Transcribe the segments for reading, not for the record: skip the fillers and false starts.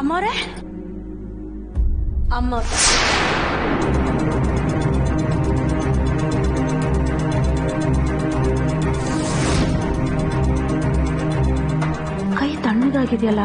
ಅಮ್ಮೋರೆ ಅಮ್ಮ ಕೈ ತಣ್ಣಗಾಗಿದೆಯಲ್ಲ.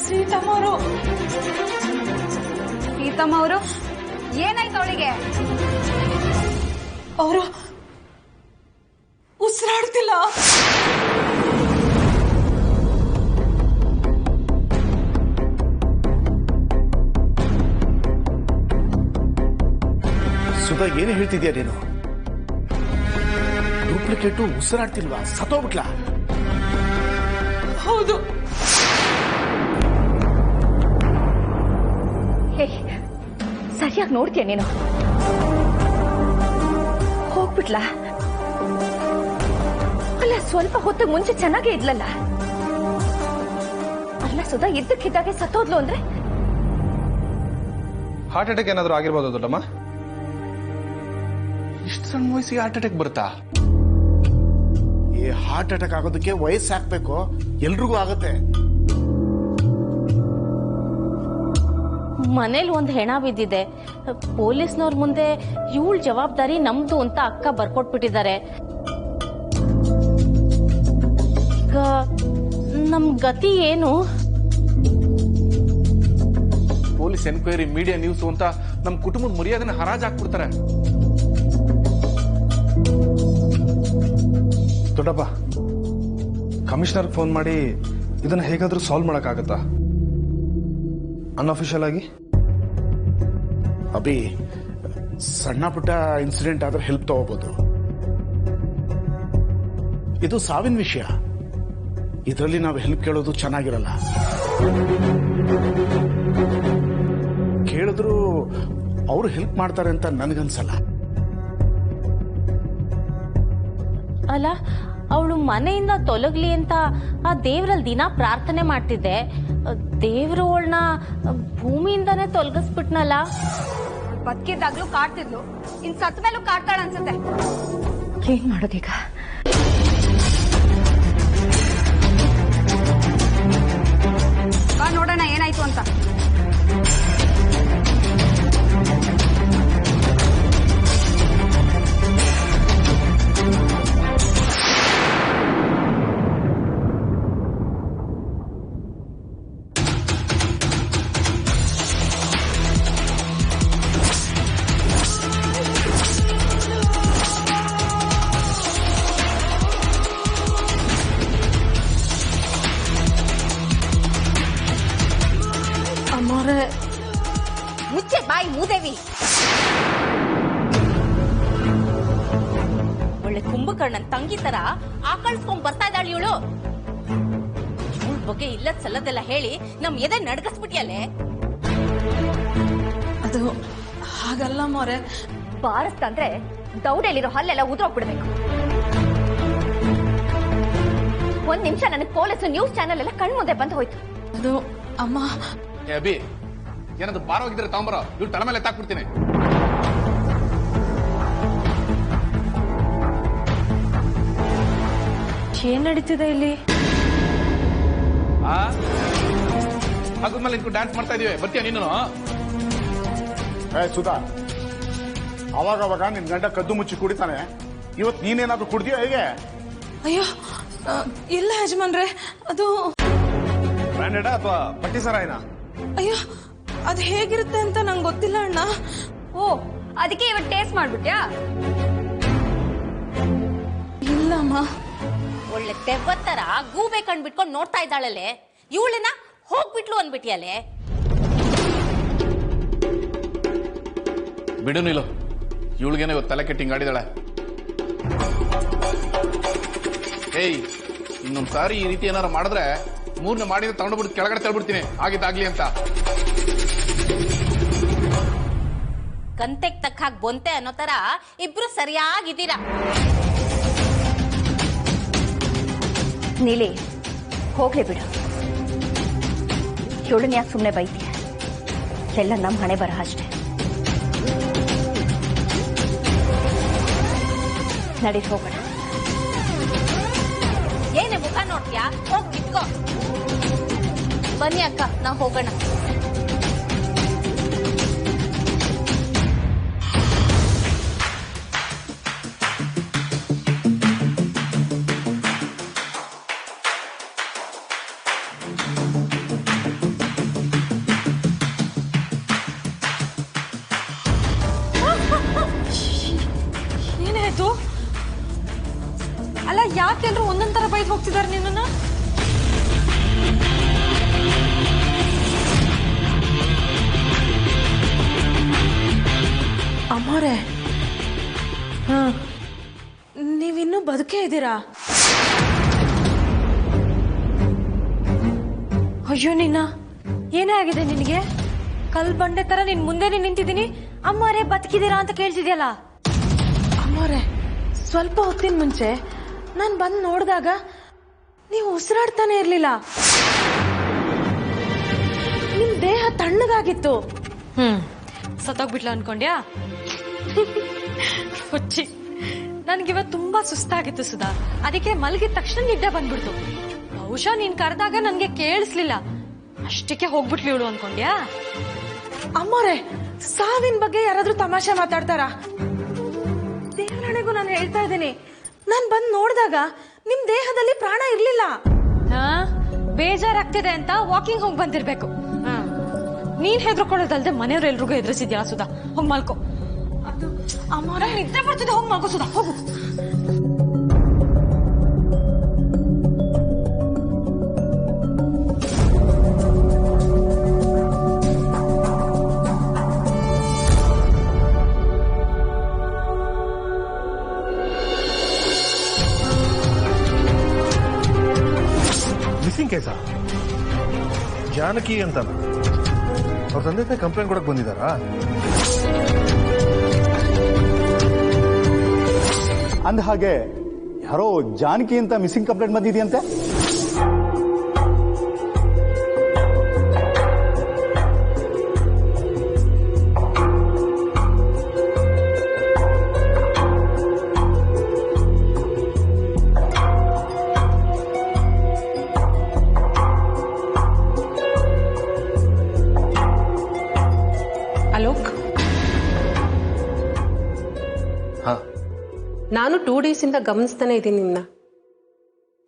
ಸೀತಮ್ಮ ಅವರು ಏನಾಯ್ತು ಅವಳಿಗೆ? ಅವರು ಉಸಿರಾಡ್ತಿಲ್ಲ. ಸುಧಾ ಏನು ಹೇಳ್ತಿದ್ಯಾ ನೀನು? ಡೂಪ್ಲಿಕೇಟು ಉಸಿರಾಡ್ತಿಲ್ವಾ? ಸತ್ತೋಗ್ಬಿಟ್ಲಾ? ಹೌದು. ಸರಿಯಾಗಿ ನೋಡ್ತೀಯ ನೀನು? ಹೋಗ್ಬಿಟ್ಲಾ? ಅಲ್ಲ, ಸ್ವಲ್ಪ ಹೊತ್ತು ಮುಂಚೆ ಚೆನ್ನಾಗೇ ಇದ್ಲಲ್ಲ. ಅಲ್ಲ ಸುಧಾ, ಇದ್ದಕ್ಕಿದ್ದಾಗೆ ಸತ್ತೋದ್ಲು ಅಂದ್ರೆ? ಹಾರ್ಟ್ ಅಟ್ಯಾಕ್ ಏನಾದರೂ ಆಗಿರ್ಬೋದು ದೊಡ್ಡಮ್ಮ. ಇಷ್ಟು ಸಣ್ಣ ವಯಸ್ಸಿಗೆ ಹಾರ್ಟ್ ಅಟ್ಯಾಕ್ ಬರುತ್ತಾ? ಈ ಹಾರ್ಟ್ ಅಟ್ಯಾಕ್ ಆಗೋದಕ್ಕೆ ವಯಸ್ಸು ಹಾಕ್ಬೇಕು, ಎಲ್ರಿಗೂ ಆಗುತ್ತೆ. ಮನೇಲಿ ಒಂದು ಹೆಣ ಬಿದ್ದಿದೆ. ಪೊಲೀಸ್ನವ್ರ ಮುಂದೆ ಇವಳ ಜವಾಬ್ದಾರಿ ನಮ್ದು ಅಂತ ಅಕ್ಕ ಬರ್ಕೊಟ್ಬಿಟ್ಟಿದ್ದಾರೆ. ಈಗ ನಮ್ ಗತಿ ಏನು? ಪೊಲೀಸ್ ಎನ್ಕ್ವೈರಿ, ಮೀಡಿಯಾ ನ್ಯೂಸ್ ಅಂತ ನಮ್ಮ ಕುಟುಂಬದ ಮರ್ಯಾದೆನ ಹರಾಜ್ ಹಾಕ್ಬಿಡ್ತಾರೆ. ದೊಡ್ಡಪ್ಪ, ಕಮಿಷನರ್ ಫೋನ್ ಮಾಡಿ ಇದನ್ನ ಹೇಗಾದ್ರೂ ಸಾಲ್ವ್ ಮಾಡಕ್ಕಾಗತ್ತಾ ಅನ್ಅಫಿಷಿಯಲ್ ಆಗಿ? ಅಭಿ, ಸಣ್ಣ ಪುಟ್ಟ ಇನ್ಸಿಡೆಂಟ್ ಆದ್ರೆ ಹೆಲ್ಪ್ ತಗೋಬಹುದು. ಇದು ಸಾವಿನ ವಿಷಯ. ಇದರಲ್ಲಿ ನಾವು ಹೆಲ್ಪ್ ಕೇಳೋದು ಚೆನ್ನಾಗಿರಲ್ಲ. ಕೇಳಿದ್ರು ಅವರು ಹೆಲ್ಪ್ ಮಾಡ್ತಾರೆ ಅಂತ ನನಗನ್ಸಲ್ಲ. ಅಲ್ಲ, ಅವಳು ಮನೆಯಿಂದ ತೊಲಗ್ಲಿ ಅಂತ ಆ ದೇವರಲ್ಲಿ ದಿನ ಪ್ರಾರ್ಥನೆ ಮಾಡ್ತಿದ್ದೆ. ದೇವರು ಅವಳನ್ನ ಭೂಮಿಯಿಂದಾನೇ ತೊಲಗಿಸ್ಬಿಟ್ನಲ್ಲ. ಬದುಕಿದ್ದಾಗ್ಲೂ ಕಾಡ್ತಿದ್ಲು, ಇನ್ ಸತ್ ಮೇಲೂ ಕಾಡ್ತಾಳ ಅನ್ಸುತ್ತೆ. ಏನ್ ಮಾಡೋದೀಗ? ನೋಡೋಣ ಏನಾಯ್ತು ಅಂತ. ಮುಚ್ಚೆ ಬಾಯಿ ಮೂದೇವಿ. ಒಳ್ಳೆ ಕುಂಭಕರ್ಣನ್ ತಂಗಿ ತರ ಆಕಳಿಸ್ಕೊಂಡ್ ಬರ್ತಾ ಇದ್ದಾಳೆ ಇವಳು. ಇವಳ ಬಗ್ಗೆ ಇಲ್ಲದ ಸಲ್ಲದೆಲ್ಲ ಹೇಳಿ ನಮ್ ಎದೆ ನಡ್ಗಸ್ಬಿಟ್ಯಲ್ಲೇ. ಅದು ಹಾಗಲ್ಲ ಮೋರೆ. ಬಾರಿಸ್ತಂದ್ರೆ ದೌಡೆಯಲ್ಲಿರೋ ಹಲ್ಲೆಲ್ಲ ಉದ್ರೋಗ್ಬಿಡ್ಬೇಕು. ಒಂದ್ ನಿಮಿಷ ನನಗೆ ಪೊಲೀಸ್ ನ್ಯೂಸ್ ಚಾನೆಲ್ ಎಲ್ಲ ಕಣ್ಮುಂದೆ ಬಂದು ಹೋಯ್ತು. ಅದು ಅಮ್ಮ. ಅಭಿ, ಏನಾದ್ರು ಬಾರೋಗಿದ್ರೆ ತಗೊಂಬರೋ, ಇವ್ರು ತಲೆ ಮೇಲೆ ಎತ್ತಾಕ್ಬಿಡ್ತೀನಿ. ಏನ್ ನಡೀತಿದೆ ಇಲ್ಲಿ? ಹಾಗದ್ಮೇಲೆ ನಿಂತ್ಕೊಂಡು ಡ್ಯಾನ್ಸ್ ಮಾಡ್ತಾ ಇದೀವಿ, ಬರ್ತೀಯ ನೀನು? ಸುಧಾ, ಅವಾಗ ನಿನ್ ಗಂಡ ಕದ್ದು ಮುಚ್ಚಿ ಕುಡಿತಾನೆ, ಇವತ್ತು ನೀನೇನಾದ್ರೂ ಕುಡ್ದಿಯೋ ಹೇಗೆ? ಅಯ್ಯೋ ಇಲ್ಲ ಯಜಮಾನ್ರೆ, ಅದು ಬ್ರ್ಯಾಂಡೆಡ್ ಅಥವಾ ಪಟ್ಟಿ ಸರಾಯಿನ? ಅಯ್ಯೋ ಅದು ಹೇಗಿರುತ್ತೆ ಅಂತ ನಂಗೆ ಗೊತ್ತಿಲ್ಲ ಅಣ್ಣ. ಓ, ಅದಕ್ಕೆ ಇವತ್ತು ಟೇಸ್ಟ್ ಮಾಡ್ಬಿಟ್ಯಾ? ಇಲ್ಲಮ್ಮ. ಒಳ್ಳೆ ದೆವ್ವತ್ತರ ಗೂಬೆ ಕಂಡ್ಬಿಟ್ಕೊಂಡು ನೋಡ್ತಾ ಇದ್ದಾಳಲ್ಲೇ, ಇವಳನ್ನ ಹೋಗ್ಬಿಟ್ಲು ಅಂದ್ಬಿಟ್ಟಿಯಲ್ಲೇ. ಬಿಡು ನೀಲು, ಇವಳಿಗೇನೆ ಇವತ್ತು ತಲೆ ಕೆಟ್ಟಿಂಗ್ ಆಡಿದಾಳೆ. ಏಯ್, ಇನ್ನೊಂದ್ ಸಾರಿ ಈ ರೀತಿ ಏನಾರು ಮಾಡಿದ್ರೆ ಮೂರ್ನ ಮಾಡಿದ್ರೆ ತಗೊಂಡ್ಬಿಟ್ಟು ಕೆಳಗಡೆ ತಳ್ಬಿಡ್ತೀನಿ, ಆಗಿದ್ದಾಗ್ಲಿ ಅಂತ. ಕಂತೆಗ್ ತಕ್ಕ ಹಾಗೆ ಬೊಂತೆ ಅನ್ನೋ ತರ ಇಬ್ರು ಸರಿಯಾಗಿದ್ದೀರಾ. ನೀಲಿ, ಹೋಗ್ಲಿ ಬಿಡು. ಇವಳನ್ನ ಯಾಕೆ ಸುಮ್ಮನೆ ಬೈತೀಯ? ಎಲ್ಲ ನಮ್ಮ ಹಣೆ ಬರಹ ಅಷ್ಟೇ. ನಡಿ ಹೋಗೋಣ. ಏನೇ ಮುಖ ನೋಡ್ತೀಯಾ? ಹೋಗ್ ನಿತ್ಕೋ. ಬನ್ನಿ ಅಕ್ಕ, ನಾವು ಹೋಗೋಣ. ಏನಾಯ್ತು? ಅಲ್ಲ, ಯಾಕೆಲ್ರು ಒಂದೊಂದ್ ತರ ಬೈದ್ ಹೋಗ್ತಿದಾರೆ ನಿನ್ನ? ಅಮ್ಮೋರೆ, ನೀವಿನ್ನೂ ಬದುಕೇ ಇದ್ದೀರಾ? ಅಯ್ಯೋ ನಿನ್ನ, ಏನೇ ಆಗಿದೆ ನಿನಗೆ? ಕಲ್ ಬಂಡೆ ತರ ನಿನ್ ಮುಂದೆನೆ ನಿಂತಿದ್ದೀನಿ, ಅಮ್ಮೋರೆ ಬದುಕಿದ್ದೀರಾ ಅಂತ ಕೇಳ್ತಿದ್ಯಲ್ಲ. ಅಮ್ಮೋರೆ, ಸ್ವಲ್ಪ ಹೊತ್ತಿನ ಮುಂಚೆ ನಾನ್ ಬಂದ್ ನೋಡಿದಾಗ ನೀವು ಉಸಿರಾಡ್ತಾನೆ ಇರ್ಲಿಲ್ಲ. ನಿಮ್ ದೇಹ ತಣ್ಣಗಾಗಿತ್ತು. ಸತ್ತೋಗ್ಬಿಟ್ಲ ಅನ್ಕೊಂಡ್ಯಾ? ಹುಚ್ಚಿ, ನನ್ಗಿವತ್ತು ತುಂಬಾ ಸುಸ್ತಾಗಿತ್ತು ಸುಧಾ, ಅದಕ್ಕೆ ಮಲಗಿದ ತಕ್ಷಣ ನಿದ್ದೆ ಬಂದ್ಬಿಡ್ತು. ಬಹುಶಃ ನೀನ್ ಕರೆದಾಗ ನನ್ಗೆ ಕೇಳಿಸ್ಲಿಲ್ಲ, ಅಷ್ಟಕ್ಕೆ ಹೋಗ್ಬಿಟ್ಲಿ ಇವಳು ಅನ್ಕೊಂಡ್ಯಾ? ಅಮ್ಮೋರೆ, ಸಾವಿನ ಬಗ್ಗೆ ಯಾರಾದ್ರೂ ತಮಾಷೆ ಮಾತಾಡ್ತಾರ? ದೇವರಣೆಗೂ ನಾನು ಹೇಳ್ತಾ ಇದ್ದೀನಿ, ನಾನ್ ಬಂದ್ ನೋಡಿದಾಗ ನಿಮ್ ದೇಹದಲ್ಲಿ ಪ್ರಾಣ ಇರ್ಲಿಲ್ಲ. ಬೇಜಾರಾಗ್ತಿದೆ ಅಂತ ವಾಕಿಂಗ್ ಹೋಗಿ ಬಂದಿರ್ಬೇಕು. ನೀನ್ ಹೆದರ್ಕೊಳ್ಳೋದಲ್ದೆ ಮನೆಯವ್ರೆಲ್ರಿಗೂ ಎದುರಿಸಿದ್ಯಾ ಸುಧಾ? ಹೋಗ್ ಮಲ್ಕೋ. ಅದು ಅಮ್ಮೋರ ನಿದ್ದೆ ಬರ್ತಿದೆ, ಹೋಗ್ ಮಲ್ಕೋ ಸುಧಾ, ಹೋಗು. ಮಿಸ್ಸಿಂಗ್ ಕೇಸ ಜಾನಕಿ ಅಂತ ಅವ್ರ ತಂದೆ ತಾಯಿ ಕಂಪ್ಲೇಂಟ್ ಕೊಡಕ್ ಬಂದಿದ್ದಾರಾ? ಅಂದ ಹಾಗೆ ಯಾರೋ ಜಾನಕಿ ಅಂತ ಮಿಸ್ಸಿಂಗ್ ಕಂಪ್ಲೇಂಟ್ ಬಂದಿದೆಯಂತೆ. ಅಲೋಕ್, ನಾನು 2 days ಇಂದ ಗಮನಿಸ್ತಾನೆ ಇದ್ದೀನಿ ನಿನ್ನ.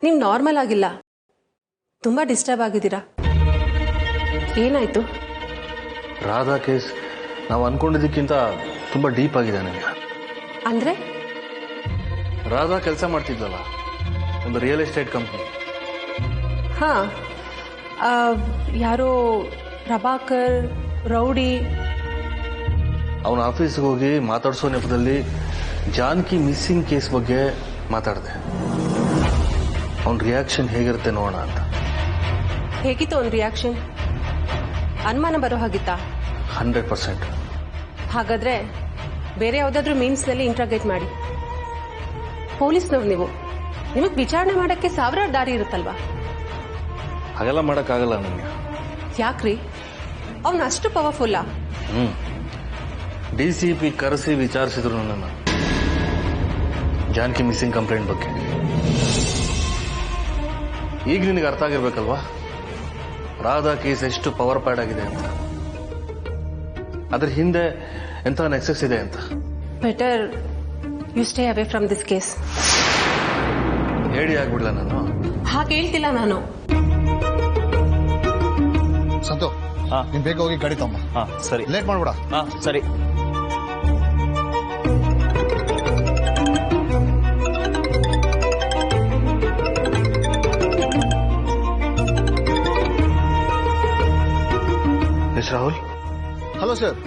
ನೀವು ನಾರ್ಮಲ್ ಆಗಿಲ್ಲ, ತುಂಬಾ ಡಿಸ್ಟರ್ಬ್ ಆಗಿದ್ದೀರಾ. ಏನಾಯ್ತು? ರಾಧಾ ಕೇಸ್ ನಾವು ಅನ್ಕೊಂಡಿದ್ದಕ್ಕಿಂತ ತುಂಬಾ ಡೀಪ್ ಆಗಿದೆ ನನಗೆ. ಅಂದ್ರೆ? ರಾಧಾ ಕೆಲಸ ಮಾಡ್ತಿದ್ಲಲ್ಲ ಒಂದು ರಿಯಲ್ ಎಸ್ಟೇಟ್ ಕಂಪ್ನಿ. ಹಾ, ಯಾರೋ ಪ್ರಭಾಕರ್ ರೌಡಿ ಅವನ ಆಫೀಸ್ಗೆ ಹೋಗಿ ಮಾತಾಡ್ಸೋ ನೆಪದಲ್ಲಿ ಜಾನಕಿ ಮಿಸ್ಸಿಂಗ್ ಕೇಸ್ ಬಗ್ಗೆ ಮಾತಾಡಿದೆ. ಅವನ ರಿಯಾಕ್ಷನ್ ಹೇಗಿರುತ್ತೆ ನೋಡೋಣ ಅಂತ. ಹೇಗಿತ್ತು ಅವನ ರಿಯಾಕ್ಷನ್? ಅನುಮಾನ ಬರೋ ಹಾಗಿತ್ತಾ? 100%. ಹಾಗಾದ್ರೆ ಬೇರೆ ಯಾವುದಾದ್ರೂ ಮೀನ್ಸ್ನಲ್ಲಿ ಇಂಟ್ರಾಗೇಟ್ ಮಾಡಿ. ಪೊಲೀಸ್ನವ್ರು ನೀವು, ನಿಮಗೆ ವಿಚಾರಣೆ ಮಾಡಕ್ಕೆ ಸಾವಿರಾರು ದಾರಿ ಇರುತ್ತಲ್ವಾ? ಹಾಗೆಲ್ಲ ಮಾಡೋಕ್ಕಾಗಲ್ಲ ನನಗೆ. ಯಾಕ್ರಿ? ಅವನು ಅಷ್ಟು ಪವರ್ಫುಲ್ಲಾ? DCP ಕರೆಸಿ ವಿಚಾರಿಸಿದ್ರು ನನ್ನನ್ನು ಜಾನಕಿ ಮಿಸ್ಸಿಂಗ್ ಕಂಪ್ಲೇಂಟ್ ಬಗ್ಗೆ. ಈಗ ನಿನಗೆ ಅರ್ಥ ಆಗಿರ್ಬೇಕಲ್ವಾ ರಾಧಾ ಕೇಸ್ ಎಷ್ಟು ಪವರ್ ಪ್ಯಾಡ್ ಆಗಿದೆ ಅಂತ, ಅದ್ರ ಹಿಂದೆ ಎಂತ ನೆಕ್ಸಸ್ ಇದೆ ಅಂತ. Better you stay away from this case. ಹೇಳಿ ಆಗ್ಬಿಡ್ಲ ನಾನು? ಹಾಗೆ ಹೇಳ್ತಿಲ್ಲ ನಾನು. ಸಂತು, ನೀನ್ ಬೇಗ ಹೋಗಿ ಗಾಡಿ ತಮ್ಮ. ಸರಿ. ಲೇಟ್ ಮಾಡ್ಬೇಡ. ಸರಿ. ಮಿಸ್ ರಾಹುಲ್. ಹಲೋ ಸರ್,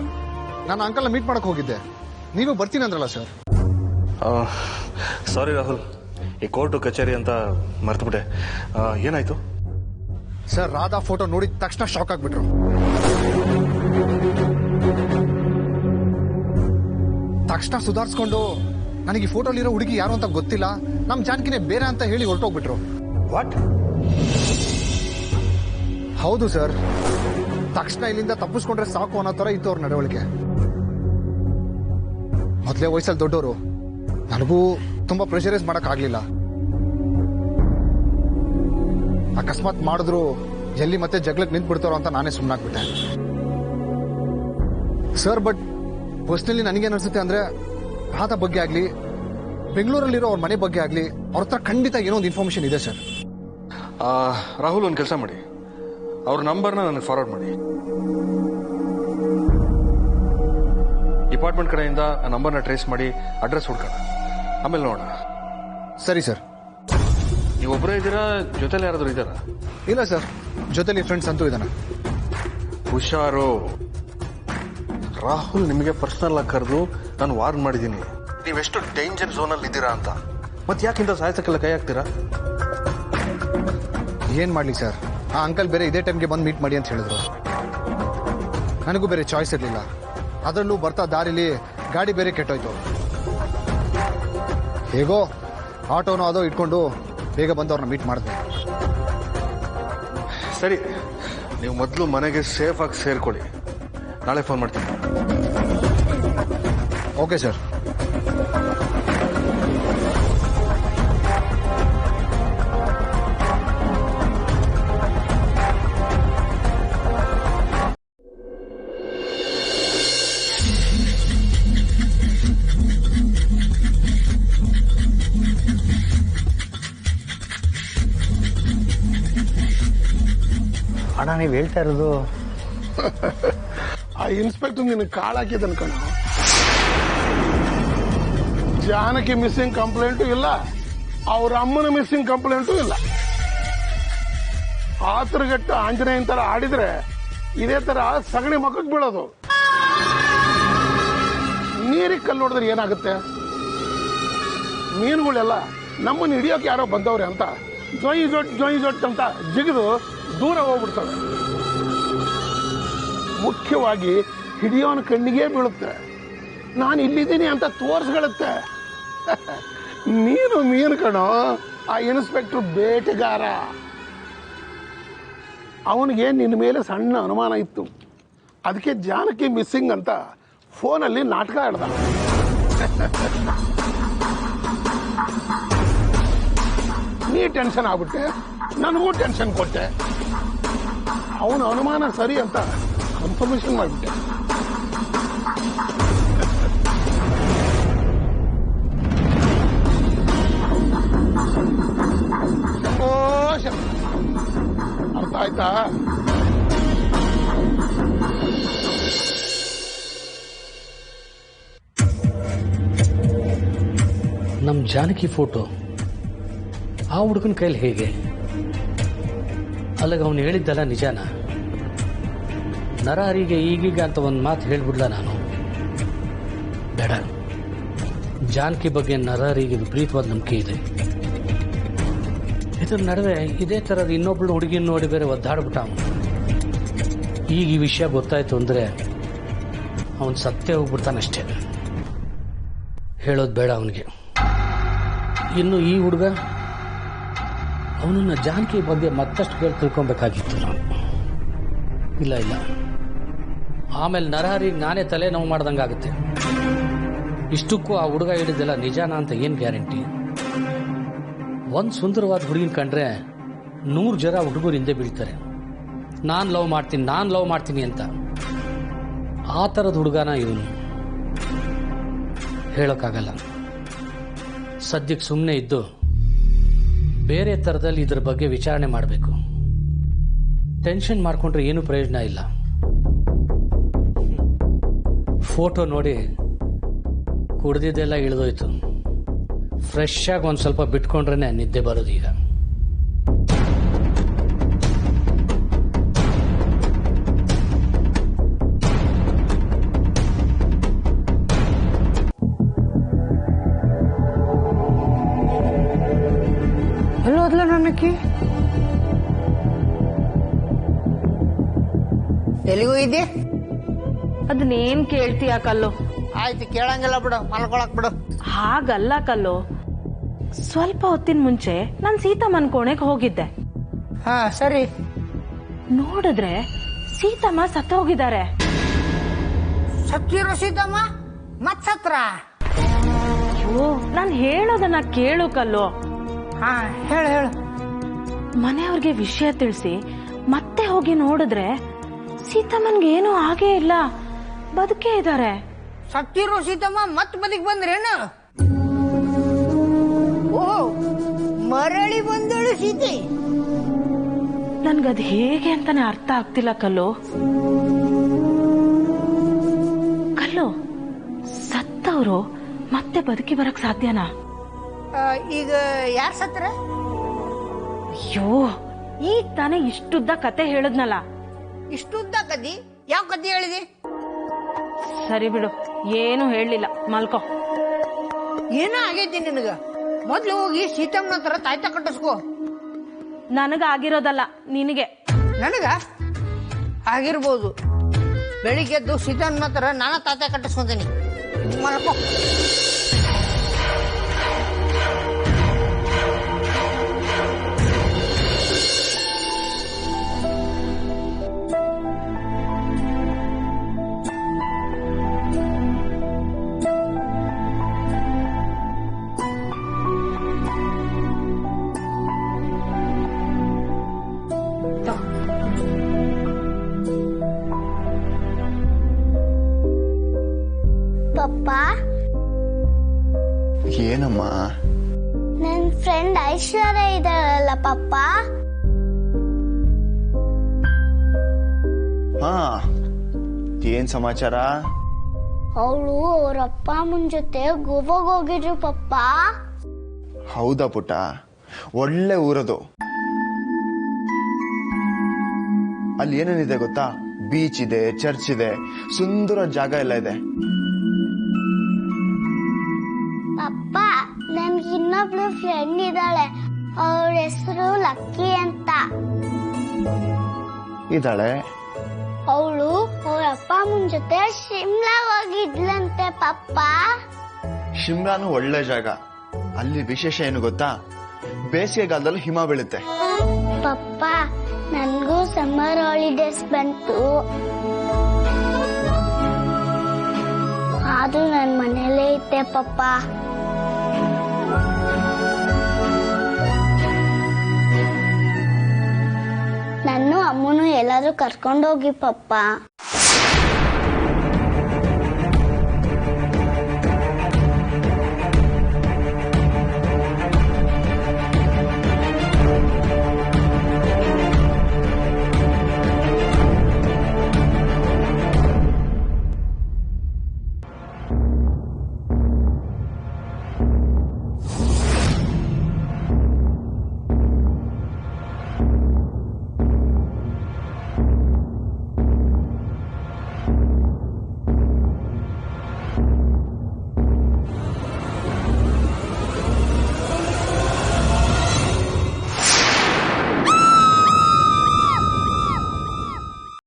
ನಾನು ಅಂಕಲ್ನ ಮೀಟ್ ಮಾಡಕ್ ಹೋಗಿದ್ದೆ, ನೀವು ಬರ್ತೀನಿ ಅಂದ್ರಲ್ಲ ಸರ್. ಸಾರಿ ರಾಹುಲ್, ಈ ಕೋರ್ಟು ಕಚೇರಿ ಅಂತ ಮರ್ತುಬಿಟ್ಟೆ. ಏನಾಯ್ತು ಸರ್? ರಾಧಾ ಫೋಟೋ ನೋಡಿದ ತಕ್ಷಣ ಶಾಕ್ ಆಗ್ಬಿಟ್ರು. ತಕ್ಷಣ ಸುಧಾರಿಸ್ಕೊಂಡು ನನಗೆ ಈ ಫೋಟೋಲಿರೋ ಹುಡುಗಿ ಯಾರು ಅಂತ ಗೊತ್ತಿಲ್ಲ, ನಮ್ ಜಾನಕಿನೇ ಬೇರೆ ಅಂತ ಹೇಳಿ ಹೊರಟೋಗ್ಬಿಟ್ರು. ವಾಟ್? ಹೌದು ಸರ್, ತಕ್ಷಣ ಇಲ್ಲಿಂದ ತಪ್ಪಿಸ್ಕೊಂಡ್ರೆ ಸಾಕು ಅನ್ನೋ ತರ ಇತ್ತು ಅವ್ರ ನಡವಳಿಕೆ. ಮೊದಲೇ ವಯಸ್ಸಲ್ಲಿ ದೊಡ್ಡವರು, ನನಗೂ ತುಂಬಾ ಪ್ರೆಷರೈಸ್ ಮಾಡಕ್ ಆಗ್ಲಿಲ್ಲ. ಅಕಸ್ಮಾತ್ ಮಾಡಿದ್ರು ಎಲ್ಲಿ ಮತ್ತೆ ಜಗಳಕ್ಕೆ ನಿಂತು ಬಿಡ್ತಾರೋ ಅಂತ ನಾನೇ ಸುಮ್ಮನಾಗ್ಬಿಟ್ಟೆ ಸರ್. ಬಟ್ ಪರ್ಸ್ನಲಿ ನನಗೇನು ಅನ್ಸುತ್ತೆ ಅಂದ್ರೆ, ರಾಧಾ ಬಗ್ಗೆ ಆಗ್ಲಿ, ಬೆಂಗಳೂರಲ್ಲಿರೋ ಅವ್ರ ಮನೆ ಬಗ್ಗೆ ಆಗ್ಲಿ, ಅವ್ರ ಹತ್ರ ಖಂಡಿತ ಏನೋ ಒಂದು ಇನ್ಫಾರ್ಮೇಶನ್ ಇದೆ ಸರ್. ರಾಹುಲ್, ಒಂದು ಕೆಲಸ ಮಾಡಿ, ಅವ್ರ ನಂಬರ್ನ ನನಗೆ ಫಾರ್ವರ್ಡ್ ಮಾಡಿ. ಡಿಪಾರ್ಟ್ಮೆಂಟ್ ಕಡೆಯಿಂದ ಆ ನಂಬರ್ನ ಟ್ರೇಸ್ ಮಾಡಿ ಅಡ್ರೆಸ್ ಹುಡ್ಕೋಣ, ಆಮೇಲೆ ನೋಡೋಣ. ಸರಿ ಸರ್. ನೀವೊಬ್ಬರೇ ಇದ್ದೀರಾ, ಜೊತೆಲಿ ಯಾರಾದ್ರೂ ಇದ್ದಾರಾ? ಇಲ್ಲ ಸರ್, ಜೊತೆಲಿ ಫ್ರೆಂಡ್ಸ್ ಅಂತೂ ಇದ್ದಾನೆ. ಹುಷಾರು. ರಾಹುಲ್ ನಿಮಗೆ ಪರ್ಸನಲ್ ಆಗಿ ಕರೆದು ನಾನು ವಾರ್ನ್ ಮಾಡಿದ್ದೀನಿ, ನೀವೆಷ್ಟು ಡೇಂಜರ್ ಝೋನ್ ಅಲ್ಲಿ ಇದ್ದೀರಾ ಅಂತ. ಮತ್ತೆ ಯಾಕಿಂತ ಸಾಯಿಸಕ್ಕೆಲ್ಲ ಕೈ ಹಾಕ್ತೀರಾ? ಏನ್ ಮಾಡ್ಲಿ ಸರ್, ಆ ಅಂಕಲ್ ಬೇರೆ ಇದೇ ಟೈಮ್ಗೆ ಬಂದು ಮೀಟ್ ಮಾಡಿ ಅಂತ ಹೇಳಿದ್ರು. ನನಗೂ ಬೇರೆ ಚಾಯ್ಸ್ ಇರಲಿಲ್ಲ. ಅದರಲ್ಲೂ ಬರ್ತಾ ದಾರಿಲಿ ಗಾಡಿ ಬೇರೆ ಕೆಟ್ಟೋಯ್ತು. ಹೇಗೋ ಆಟೋನೋ ಅದೋ ಇಟ್ಕೊಂಡು ಬೇಗ ಬಂದು ಅವ್ರನ್ನ ಮೀಟ್ ಮಾಡಿದೆ. ಸರಿ, ನೀವು ಮೊದಲು ಮನೆಗೆ ಸೇಫ್ ಆಗಿ ಸೇರ್ಕೊಳ್ಳಿ, ನಾಳೆ ಫೋನ್ ಮಾಡ್ತೀನಿ. Okay sir. ಅಣ್ಣ, ನೀವು ಹೇಳ್ತಾ ಇರೋದು ಆ ಇನ್ಸ್ಪೆಕ್ಟರ್ ನಿನ್ನ ಕಾಳಾಕಿದನ್ ಕಣ. ಜಾನಕಿ ಮಿಸ್ಸಿಂಗ್ ಕಂಪ್ಲೇಂಟು ಇಲ್ಲ, ಅವ್ರ ಅಮ್ಮನ ಮಿಸ್ಸಿಂಗ್ ಕಂಪ್ಲೇಂಟು ಇಲ್ಲ. ಆತರಗಟ್ಟ ಆಂಜನೇಯನ್ ತರ ಆಡಿದ್ರೆ ಇದೇ ತರ ಸಗಣಿ ಮಕ್ಕಕ್ಕೆ ಬೀಳೋದು. ನೀರಿಗೆ ಕಲ್ಲು ಹೊಡೆದ್ರೆ ಏನಾಗುತ್ತೆ? ಮೀನುಗಳೆಲ್ಲ ನಮ್ಮನ್ನು ಹಿಡಿಯೋಕೆ ಯಾರೋ ಬಂದವ್ರೆ ಅಂತ ಜೊಯ್ ಜೊಟ್ ಅಂತ ಜಿಗಿದು ದೂರ ಹೋಗ್ಬಿಡ್ತವೆ. ಮುಖ್ಯವಾಗಿ ಹಿಡಿಯೋನ ಕಣ್ಣಿಗೆ ಬೀಳುತ್ತೆ, ನಾನು ಇಲ್ಲಿದ್ದೀನಿ ಅಂತ ತೋರಿಸ್ಕೊಳ್ಳುತ್ತೆ. ಮೀನು ಕಣೋ ಆ ಇನ್ಸ್ಪೆಕ್ಟರ್ ಬೇಟೆಗಾರ. ಅವನಿಗೆ ನಿನ್ನ ಮೇಲೆ ಸಣ್ಣ ಅನುಮಾನ ಇತ್ತು, ಅದಕ್ಕೆ ಜಾನಕಿ ಮಿಸ್ಸಿಂಗ್ ಅಂತ ಫೋನಲ್ಲಿ ನಾಟಕ ಆಡ್ದ. ನೀ ಟೆನ್ಷನ್ ಆಗ್ಬಿಟ್ಟೆ, ನನಗೂ ಟೆನ್ಷನ್ ಕೊಟ್ಟೆ. ಅವನ ಅನುಮಾನ ಸರಿ ಅಂತ ಕನ್ಫರ್ಮೇಶನ್ ಮಾಡಿಬಿಟ್ಟೆ. ಅರ್ಥ ಆಯ್ತಾ? ನಮ್ಮ ಜಾನಕಿ ಫೋಟೋ ಆ ಹುಡುಗನ ಕೈಲಿ ಹೇಗೆ? ಅಲ್ಲಿಗೆ ಅವನು ಹೇಳಿದ್ದಲ್ಲ ನಿಜಾನ? ನರಹರಿಗೆ ಈಗೀಗ ಅಂತ ಒಂದು ಮಾತು ಹೇಳ್ಬಿಡ್ಲ ನಾನು? ಬೇಡ, ಜಾನಕಿ ಬಗ್ಗೆ ನರಹರಿಗೆ ವಿಪರೀತವಾದ ನಂಬಿಕೆ ಇದೆ. ಇದರ ನಡುವೆ ಇದೇ ಥರದ ಇನ್ನೊಬ್ಳು ಹುಡುಗಿನ ನೋಡಿ ಬೇರೆ ಒದ್ದಾಡ್ಬಿಟ್ಟ ಅವನು. ಈಗ ಈ ವಿಷಯ ಗೊತ್ತಾಯ್ತು ಅಂದರೆ ಅವನು ಸತ್ತೇ ಹೋಗ್ಬಿಡ್ತಾನಷ್ಟೇ. ಹೇಳೋದು ಬೇಡ ಅವನಿಗೆ. ಇನ್ನು ಈ ಹುಡುಗ, ಅವನನ್ನ ಜಾನಕಿ ಬಗ್ಗೆ ಮತ್ತಷ್ಟು ಕೇಳಿ ತಿಳ್ಕೊಬೇಕಾಗಿತ್ತು ನಾನು. ಇಲ್ಲ, ಆಮೇಲೆ ನರಹರಿಗೆ ನಾನೇ ತಲೆನೋವು ಮಾಡ್ದಂಗಾಗುತ್ತೆ. ಇಷ್ಟಕ್ಕೂ ಆ ಹುಡುಗ ಹೇಳಿದ್ದೆಲ್ಲ ನಿಜಾನ ಅಂತ ಏನು ಗ್ಯಾರಂಟಿ? ಒಂದು ಸುಂದರವಾದ ಹುಡುಗಿನ ಕಂಡ್ರೆ 100 ಜನ ಹುಡುಗರು ಹಿಂದೆ ಬೀಳ್ತಾರೆ. ನಾನು ಲವ್ ಮಾಡ್ತೀನಿ ಅಂತ. ಆ ಥರದ ಹುಡುಗನ ಇವನು. ಹೇಳೋಕ್ಕಾಗಲ್ಲ. ಸದ್ಯಕ್ಕೆ ಸುಮ್ಮನೆ ಇದ್ದು ಬೇರೆ ಥರದಲ್ಲಿ ಇದ್ರ ಬಗ್ಗೆ ವಿಚಾರಣೆ ಮಾಡಬೇಕು. ಟೆನ್ಷನ್ ಮಾಡ್ಕೊಂಡ್ರೆ ಏನೂ ಪ್ರಯೋಜನ ಇಲ್ಲ. ಫೋಟೋ ನೋಡಿ ಕುಡ್ದಿದ್ದೆಲ್ಲ ಇಳಿದೋಯ್ತು. ಫ್ರೆಶ್ ಆಗಿ ಒಂದು ಸ್ವಲ್ಪ ಬಿಟ್ಕೊಂಡ್ರೆ ನಿದ್ದೆ ಬರೋದು ಈಗ. ಎಲ್ಲೋದ್ಲ ನನ್ನಕ್ಕಿ? ಎಲ್ಲಿಗೂ ಇದ್ದೆ? ಅದನ್ನೇನ್ ಕೇಳ್ತೀಯ ಕಲ್ಲು? ಆಯ್ತು, ಕೇಳಂಗಿಲ್ಲ ಬಿಡು, ಮಲ್ಕೊಳಕ್ ಬಿಡು. ಹಾಗಲ್ಲ ಕಲ್ಲು, ಸ್ವಲ್ಪ ಹೊತ್ತಿನ ಮುಂಚೆ ನಾನು ಸೀತಮ್ಮನ ಕೋಣೆಗೆ ಹೋಗಿದ್ದೆ. ಹಾ ಸರಿ. ನೋಡಿದ್ರೆ ಸೀತಮ್ಮ ಸತ್ತು ಹೋಗಿದ್ದಾರೆ. ಸತ್ತಿರೋ ಸೀತಮ್ಮ ಮತ್ ಸತ್ರ? ಅಯ್ಯೋ, ನಾನು ಹೇಳೋದನ್ನ ಕೇಳು ಕಲ್ಲು. ಹಾ ಹೇಳು ಹೇಳು. ಮನೆಯವ್ರಿಗೆ ವಿಷಯ ತಿಳಿಸಿ ಮತ್ತೆ ಹೋಗಿ ನೋಡಿದ್ರೆ ಸೀತಮ್ಮನ್ಗೆ ಏನೂ ಆಗೇ ಇಲ್ಲ, ಬದುಕೇ ಇದ್ದಾರೆ. ಸತ್ತಿರೋ ಸೀತಮ್ಮ ಮತ್ ಬದುಕ್ ಬಂದ್ರೇನು? ಓ, ಮರಳಿ ಬಂದಳು ಸೀತೆ. ನನ್ಗದ್ ಹೇಗೆ ಅಂತಾನೆ ಅರ್ಥ ಆಗ್ತಿಲ್ಲ ಕಲ್ಲು. ಕಲ್ಲು, ಸತ್ತವರು ಮತ್ತೆ ಬದುಕಿ ಬರಕ್ ಸಾಧ್ಯನಾ? ಈಗ ಯಾರ್ ಸತ್ರ? ಅಯ್ಯೋ, ಈಗ ತಾನೇ ಇಷ್ಟುದ್ದ ಕತೆ ಹೇಳದ್ನಲ್ಲ. ಇಷ್ಟುದ್ದ ಕದಿ? ಯಾವ ಕದಿ ಹೇಳಿದಿ? ಸರಿ ಬಿಡು, ಏನು ಹೇಳಲಿಲ್ಲ, ಮಲ್ಕೋ. ಏನೋ ಆಗೈತಿ ನಿನಗ. ಮೊದ್ಲು ಹೋಗಿ ಸೀತಮ್ಮನ ಹತ್ರ ತಾಯ್ತ ಕಟ್ಟಿಸ್ಕೋ. ನನಗಾಗಿರೋದಲ್ಲ, ನಿನಗೆ. ನನಗ ಆಗಿರ್ಬೋದು. ಬೆಳಿಗ್ಗೆದ್ದು ಸೀತಮ್ಮನ ಹತ್ರ ನಾನ ತಾಯ್ತ ಕಟ್ಟಿಸ್ಕೊಂತೀನಿ. ಮಲ್ಕೋ. ಪಪ್ಪ, ಏನಮ್ಮ? ನನ್ನ ಫ್ರೆಂಡ್ ಐಶ್ವರ್ಯ ಇದ್ದಾಳಲ್ಲ ಪಪ್ಪ. ಹಾ, ಏನ್ ಸಮಾಚಾರ? ಅವಳು ಅವ್ರ ಅಪ್ಪ ಅಮ್ಮನ ಜೊತೆ ಗೋವಾಗ್ ಹೋಗಿದ್ರು ಪಪ್ಪ. ಹೌದಾ ಪುಟ್ಟ? ಒಳ್ಳೆ ಊರದು. ಅಲ್ಲಿ ಏನೇನಿದೆ ಗೊತ್ತಾ? ಬೀಚ್ ಇದೆ, ಚರ್ಚ್ ಇದೆ, ಸುಂದರ ಜಾಗ ಎಲ್ಲ ಇದೆ. ಪಪ್ಪ, ನನ್ಗೆ ಇನ್ನೊಬ್ಳು ಫ್ರೆಂಡ್ ಇದ್ದಾಳೆ. ಅವಳ ಹೆಸರು ಲಕ್ಕಿ ಅಂತ ಇದ್ದಾಳೆ. ಅವಳು ಅವ್ರ ಅಪ್ಪ ಅಮ್ಮನ ಜೊತೆ ಶಿಮ್ಲಾ ಹೋಗಿದ್ಲಂತೆ ಪಪ್ಪ. ಶಿಮ್ಲಾನು ಒಳ್ಳೆ ಜಾಗ. ಅಲ್ಲಿ ವಿಶೇಷ ಏನು ಗೊತ್ತಾ? ಬೇಸಿಗೆಗಾಲದಲ್ಲಿ ಹಿಮ ಬೀಳುತ್ತೆ. ಪಪ್ಪ, ನನ್ಗೂ ಸಮ್ಮರ್ ಹಾಲಿಡೇಸ್ ಬಂತು. ಆದ್ರೂ ನನ್ ಮನೇಲೇ ಇದ್ದೆ ಪಪ್ಪ. ನನ್ನ ಅಮ್ಮನು ಎಲ್ಲಾದ್ರೂ ಕರ್ಕೊಂಡೋಗಿ ಪಪ್ಪ.